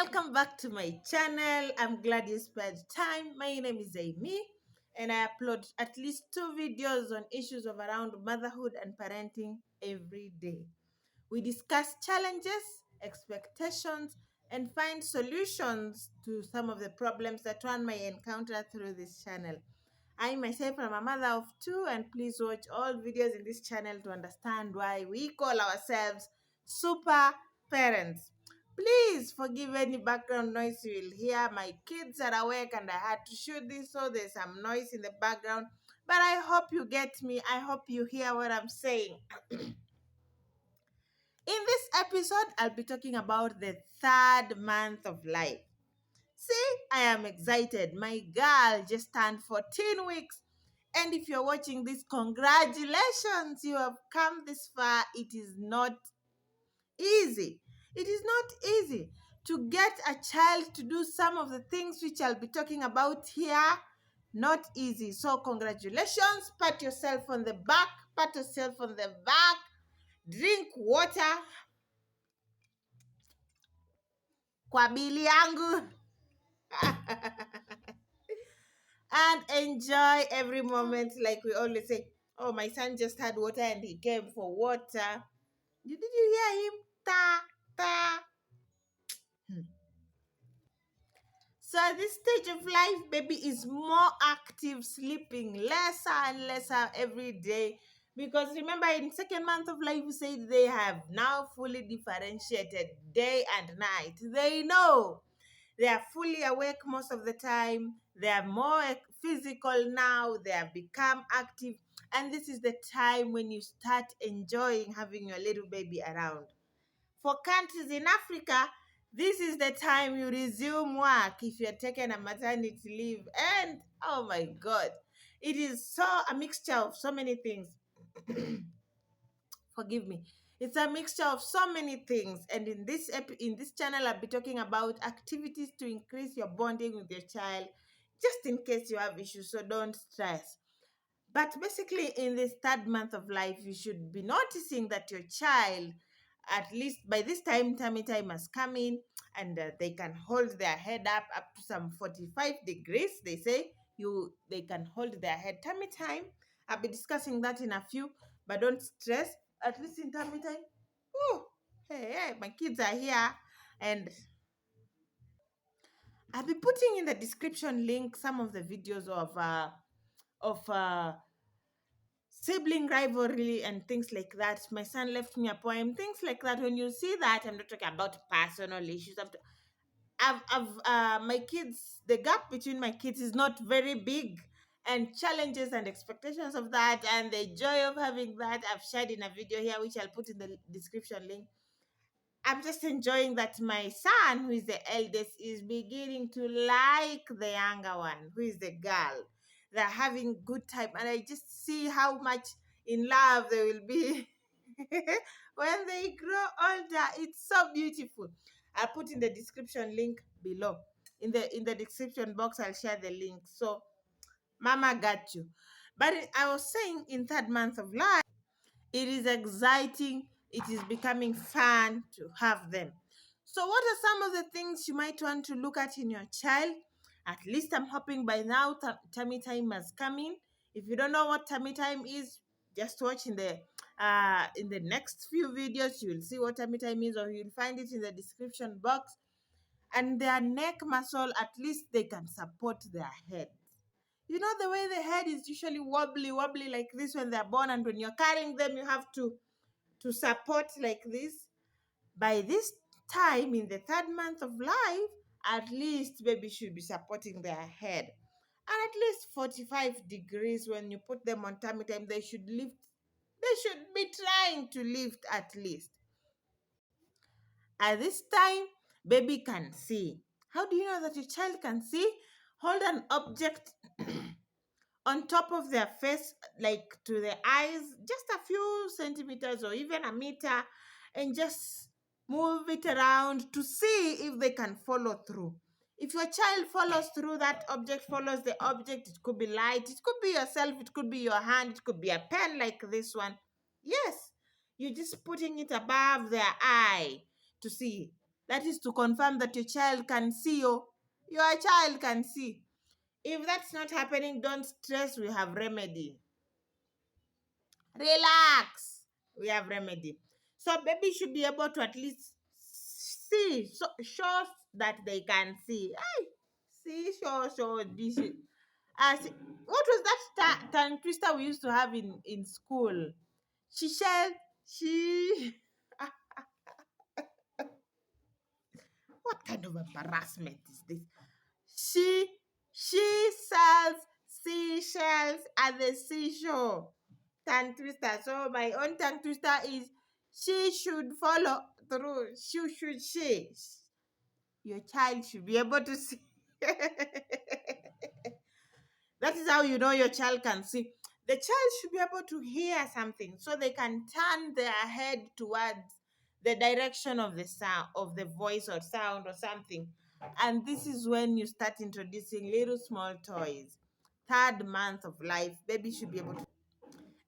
welcome back to my channel. I'm glad you spent time. My name is Amy and I upload at least 2 videos on issues of around motherhood and parenting every day. We discuss challenges, expectations, and find solutions to some of the problems that one may encounter through this channel. I myself am a mother of 2, and please watch all videos in this channel to understand why we call ourselves super parents. Please forgive any background noise you will hear. My kids are awake and I had to shoot this, so there's some noise in the background. But I hope you get me. I hope you hear what I'm saying. In this episode, I'll be talking about the 3rd month of life. See, I am excited. My girl just turned 14 weeks. And if you're watching this, congratulations, you have come this far. It is not easy. It is not easy to get a child to do some of the things which I'll be talking about here. Not easy. So, congratulations. Pat yourself on the back. Pat yourself on the back. Drink water. Kwa bili yangu. And enjoy every moment, like we always say. Oh, my son just had water and he came for water. Did you hear him? Ta, ta. So at this stage of life, baby is more active, sleeping lesser and lesser every day. Because remember, in 2nd month of life, we say they have now fully differentiated day and night. They know. They are fully awake most of the time. They are more physical now. They have become active. And this is the time when you start enjoying having your little baby around. For countries in Africa, this is the time you resume work if you're taking a maternity leave. And oh my God, it is so a mixture of so many things. Forgive me. It's a mixture of so many things. And in this channel, I'll be talking about activities to increase your bonding with your child, just in case you have issues. So don't stress. But basically, in this 3rd month of life, you should be noticing that your child, at least by this time, tummy time has come in, and they can hold their head up to some 45 degrees. They say they can hold their head. Tummy time, I'll be discussing that in a few, but don't stress. At least in tummy time, oh, hey, my kids are here, and I'll be putting in the description link some of the videos of sibling rivalry and things like that. My son left me a poem, things like that. When you see that, I'm not talking about personal issues. My kids, the gap between my kids is not very big, and challenges and expectations of that, and the joy of having that, I've shared in a video here, which I'll put in the description link. I'm just enjoying that my son, who is the eldest, is beginning to like the younger one, who is the girl. They're having good time, and I just see how much in love they will be when they grow older. It's so beautiful. I'll put in the description link below. In the description box, I'll share the link. So, Mama got you. But I was saying, in 3rd month of life, it is exciting. It is becoming fun to have them. So, what are some of the things you might want to look at in your child? At least I'm hoping by now tummy time has come in. If you don't know what tummy time is, just watch in the next few videos. You will see what tummy time is, or you'll find it in the description box. And their neck muscle, at least they can support their head. You know, the way the head is usually wobbly, wobbly like this when they're born, and when you're carrying them, you have to support like this. By this time, in the 3rd month of life, at least baby should be supporting their head. And at least 45 degrees when you put them on tummy time, they should lift. They should be trying to lift at least. At this time, baby can see. How do you know that your child can see? Hold an object on top of their face, like to the eyes, just a few centimeters or even a meter, and just move it around to see if they can follow through. If your child follows through, that object follows the object. It could be light, it could be yourself, it could be your hand, it could be a pen like this one. Yes, you're just putting it above their eye to see. That is to confirm that your child can see you. Your child can see. If that's not happening, don't stress. We have remedy. Relax. We have remedy. So baby should be able to at least see, so show that they can see. Ay, see, show this. What was that tongue twister we used to have in school? She said she. What kind of embarrassment is this? She she sells seashells at the seashore. Tongue twister. So my own tongue twister is she should follow through. She. Your child should be able to see. That is how you know your child can see. The child should be able to hear something so they can turn their head towards the direction of the sound of the voice or sound or something. And this is when you start introducing little small toys. Third month of life, baby should be able to.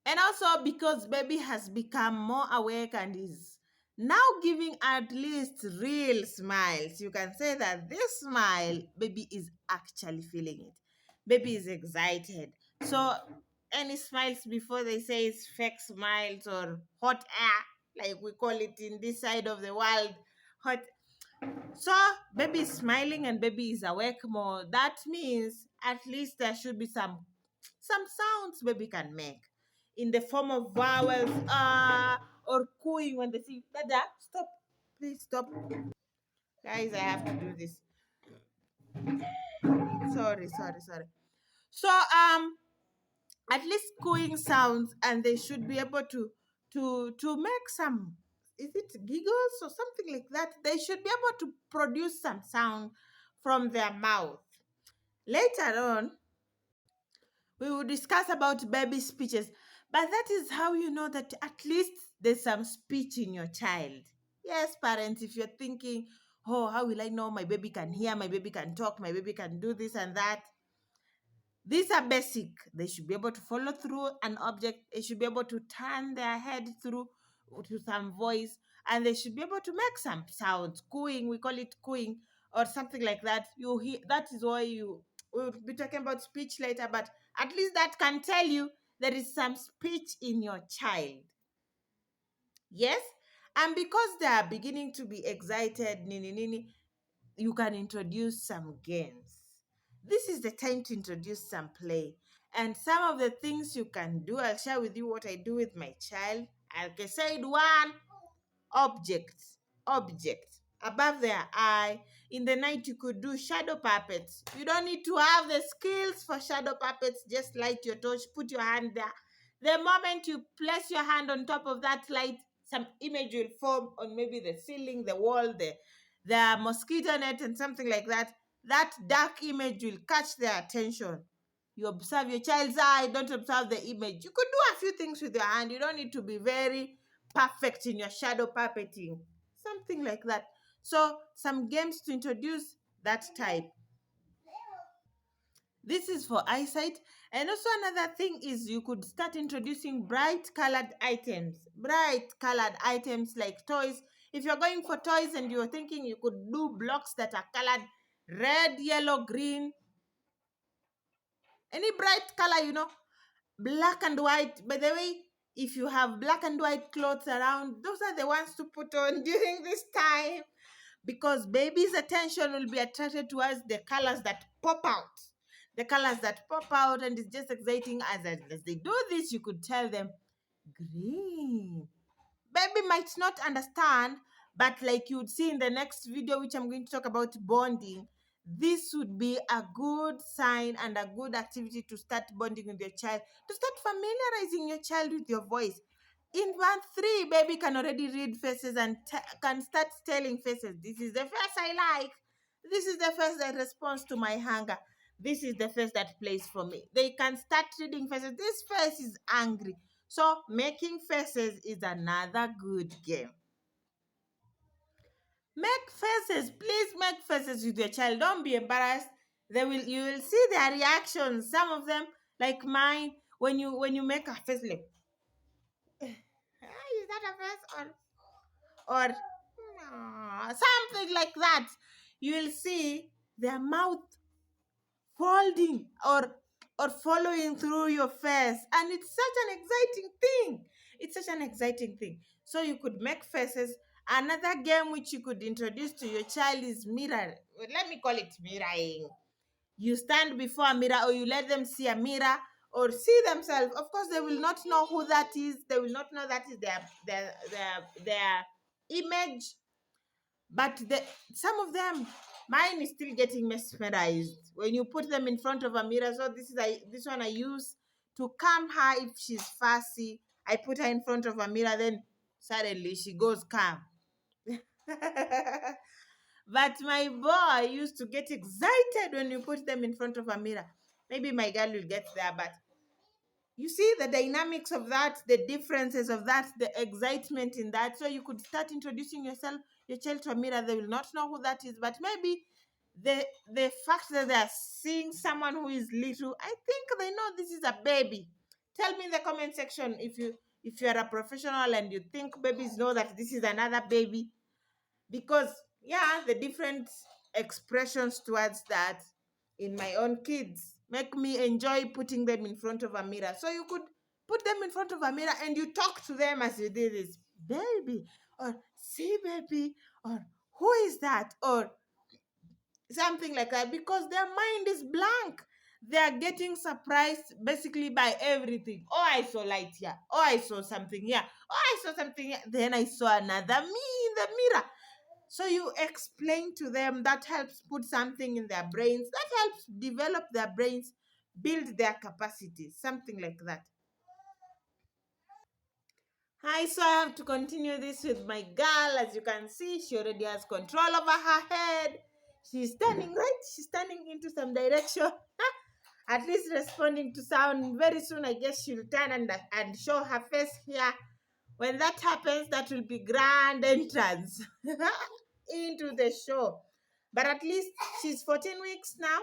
And also because baby has become more awake and is now giving at least real smiles, you can say that this smile, baby is actually feeling it. Baby is excited. So any smiles before they say it's fake smiles or hot air, like we call it in this side of the world, hot. So baby is smiling and baby is awake more. That means at least there should be some sounds baby can make in the form of vowels or cooing when they say dada stop, please stop, guys, I have to do this. Sorry. So at least cooing sounds, and they should be able to make some, is it giggles or something like that. They should be able to produce some sound from their mouth. Later on we will discuss about baby speeches, but that is how you know that at least there's some speech in your child. Yes, parents, if you're thinking, oh, how will I know my baby can hear, my baby can talk, my baby can do this and that, these are basic. They should be able to follow through an object. They should be able to turn their head through to some voice, and they should be able to make some sounds. Cooing, we call it cooing, or something like that. You hear that is why you we'll be talking about speech later, but at least that can tell you there is some speech in your child. Yes? And because they are beginning to be excited, nini, you can introduce some games. This is the time to introduce some play. And some of the things you can do, I'll share with you what I do with my child. Like I said, one, object, object above their eye. In the night, you could do shadow puppets. You don't need to have the skills for shadow puppets. Just light your torch, put your hand there. The moment you place your hand on top of that light, some image will form on maybe the ceiling, the wall, the mosquito net, and something like that. That dark image will catch their attention. You observe your child's eye, don't observe the image. You could do a few things with your hand. You don't need to be very perfect in your shadow puppeting, something like that. So, some games to introduce that type. This is for eyesight. And also, another thing is you could start introducing bright colored items. Bright colored items like toys. If you're going for toys and you're thinking you could do blocks that are colored red, yellow, green, any bright color, black and white. By the way, if you have black and white clothes around, those are the ones to put on during this time, because baby's attention will be attracted towards the colors that pop out. The colors that pop out, and it's just exciting. As they do this, you could tell them green. Baby might not understand, but like you would see in the next video, which I'm going to talk about bonding, this would be a good sign and a good activity to start bonding with your child, to start familiarizing your child with your voice. In month 3, baby can already read faces and can start telling faces. This is the face I like. This is the face that responds to my hunger. This is the face that plays for me. They can start reading faces. This face is angry. So making faces is another good game. Make faces. Please make faces with your child. Don't be embarrassed. You will see their reactions. Some of them, like mine, when you make a face like, is that a face or something like that. You will see their mouth folding or following through your face, and it's such an exciting thing. It's such an exciting thing. So you could make faces. Another game which you could introduce to your child is mirror. Let me call it mirroring. You stand before a mirror, or you let them see a mirror or see themselves. Of course, they will not know who that is. They will not know that is their image. But some of them, mine is still getting mesmerized when you put them in front of a mirror. So this one I use to calm her if she's fussy. I put her in front of a mirror, then suddenly she goes calm. But my boy used to get excited when you put them in front of a mirror. Maybe my girl will get there, but you see the dynamics of that, the differences of that, the excitement in that. So you could start introducing your child to a mirror. They will not know who that is, but maybe the fact that they are seeing someone who is little, I think they know this is a baby. Tell me in the comment section if you are a professional and you think babies know that this is another baby, because yeah, the different expressions towards that in my own kids make me enjoy putting them in front of a mirror. So you could put them in front of a mirror and you talk to them as you did this, baby, or see baby, or who is that, or something like that, because their mind is blank. They are getting surprised basically by everything. Oh, I saw light here. Oh, I saw something here. Oh, I saw something here. Then I saw another me in the mirror. So you explain to them. That helps put something in their brains. That helps develop their brains, build their capacities, something like that. Hi, so I have to continue this with my girl. As you can see, she already has control over her head. She's turning right. She's turning into some direction. At least responding to sound. Very soon, I guess she'll turn and show her face here. When that happens, that will be grand entrance into the show. But at least she's 14 weeks now.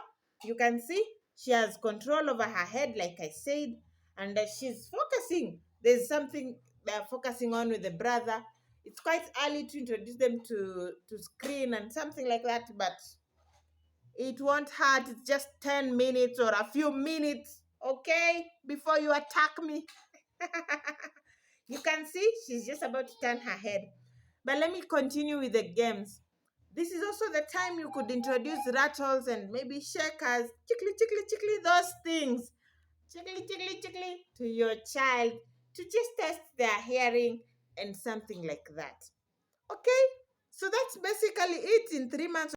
You can see she has control over her head, like I said, and she's focusing. There's something they're focusing on with the brother. It's quite early to introduce them to screen and something like that, but it won't hurt. It's just 10 minutes or a few minutes, okay, before you attack me. You can see she's just about to turn her head. But let me continue with the games. This is also the time you could introduce rattles and maybe shakers, chickly, chickly, chickly, those things, chickly, chickly, chickly, to your child to just test their hearing and something like that. Okay? So that's basically it in 3 months.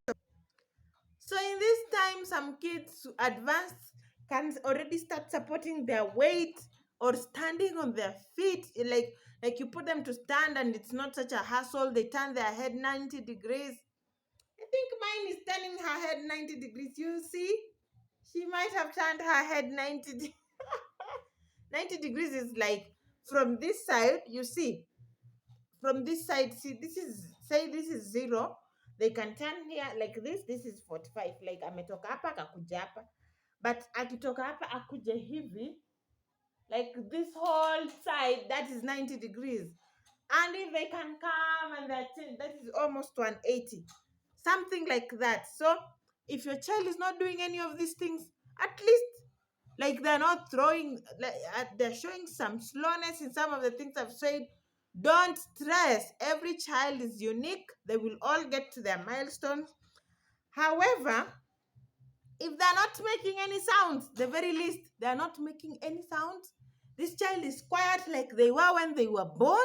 So in this time, some kids advanced can already start supporting their weight or standing on their feet. Like you put them to stand and it's not such a hassle. They turn their head 90 degrees. I think mine is turning her head 90 degrees. You see? She might have turned her head 90 degrees is like from this side, you see, from this side, see, this is, say this is 0, they can turn here like this is 45, like ametoka hapa akakuja hapa, but akitoka hapa akuje hivi, like this whole side, that is 90 degrees. And if they can come and that is almost 180, something like that. So if your child is not doing any of these things, at least, like, they're not throwing, like, they're showing some slowness in some of the things I've said. Don't stress. Every child is unique. They will all get to their milestones. However, if they're not making any sounds, the very least, they're not making any sounds. This child is quiet like they were when they were born.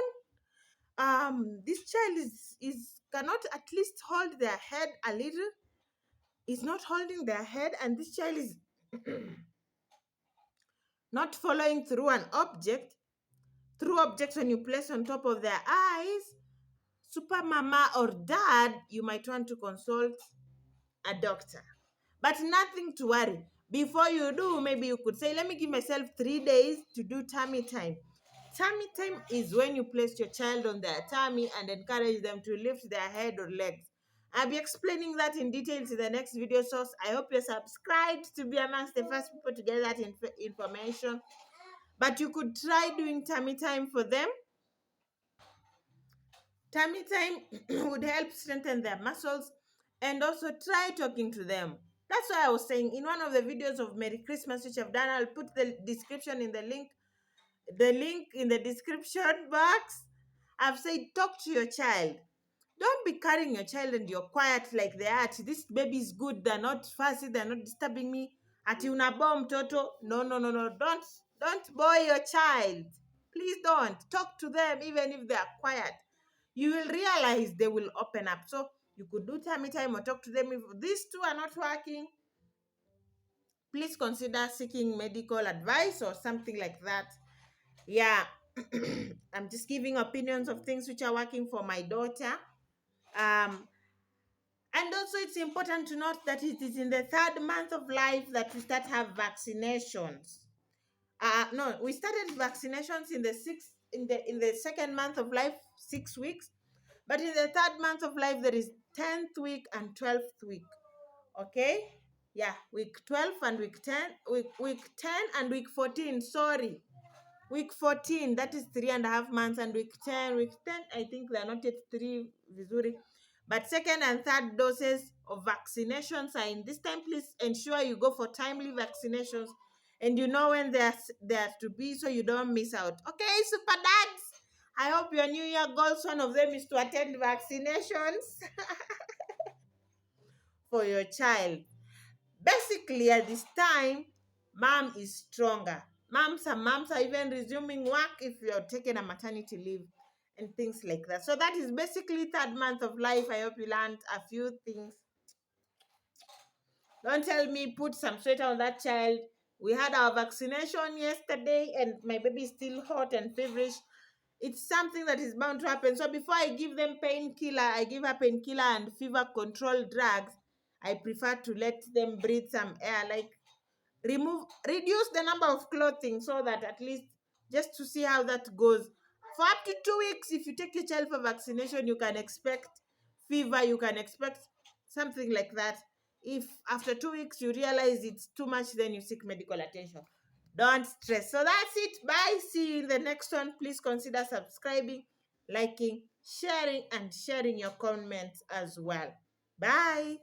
This child is cannot at least hold their head a little. Is not holding their head, and this child is not following through an object. Through objects when you place on top of their eyes, super mama or dad, you might want to consult a doctor. But nothing to worry. Before you do, maybe you could say, let me give myself 3 days to do tummy time. Tummy time is when you place your child on their tummy and encourage them to lift their head or legs. I'll be explaining that in details in the next video source. I hope you're subscribed to be amongst the first people to get that information. But you could try doing tummy time for them. Tummy time would help strengthen their muscles, and also try talking to them. That's why I was saying in one of the videos of Merry Christmas, which I've done, I'll put the link in the description box. I've said talk to your child. Don't be carrying your child and you're quiet like they are. This baby is good. They're not fussy. They're not disturbing me. Ati unabom toto. No, no, no, no. Don't bore your child. Please don't. Talk to them even if they are quiet. You will realize they will open up. So you could do tummy time or talk to them. If these two are not working, please consider seeking medical advice or something like that. Yeah. I'm just giving opinions of things which are working for my daughter. Um, and also, it's important to note that it is in the third month of life that we start have vaccinations. No, we started vaccinations in the second month of life, 6 weeks. But in the third month of life, there is 10th week and 12th week. Okay, yeah, week 12 and week 10, week 10 and week 14. Sorry, week 14, that is 3.5 months, and week 10, I think they are not yet three vizuri. But second and third doses of vaccinations are in this time. Please ensure you go for timely vaccinations and you know when they're to be, so you don't miss out. Okay, super dads. I hope your New Year goals, one of them is to attend vaccinations for your child. Basically, at this time, mom is stronger. Moms are even resuming work if you're taking a maternity leave and things like that. So that is basically third month of life. I hope you learned a few things. Don't tell me put some sweater on that child. We had our vaccination yesterday and my baby is still hot and feverish. It's something that is bound to happen. So before I give them painkiller, I give her painkiller and fever control drugs. I prefer to let them breathe some air, like reduce the number of clothing, so that at least just to see how that goes. For up to 2 weeks, if you take your child for vaccination, you can expect fever, you can expect something like that. If after 2 weeks you realize it's too much, then you seek medical attention. Don't stress. So that's it. Bye. See you in the next one. Please consider subscribing, liking, sharing, and sharing your comments as well. Bye.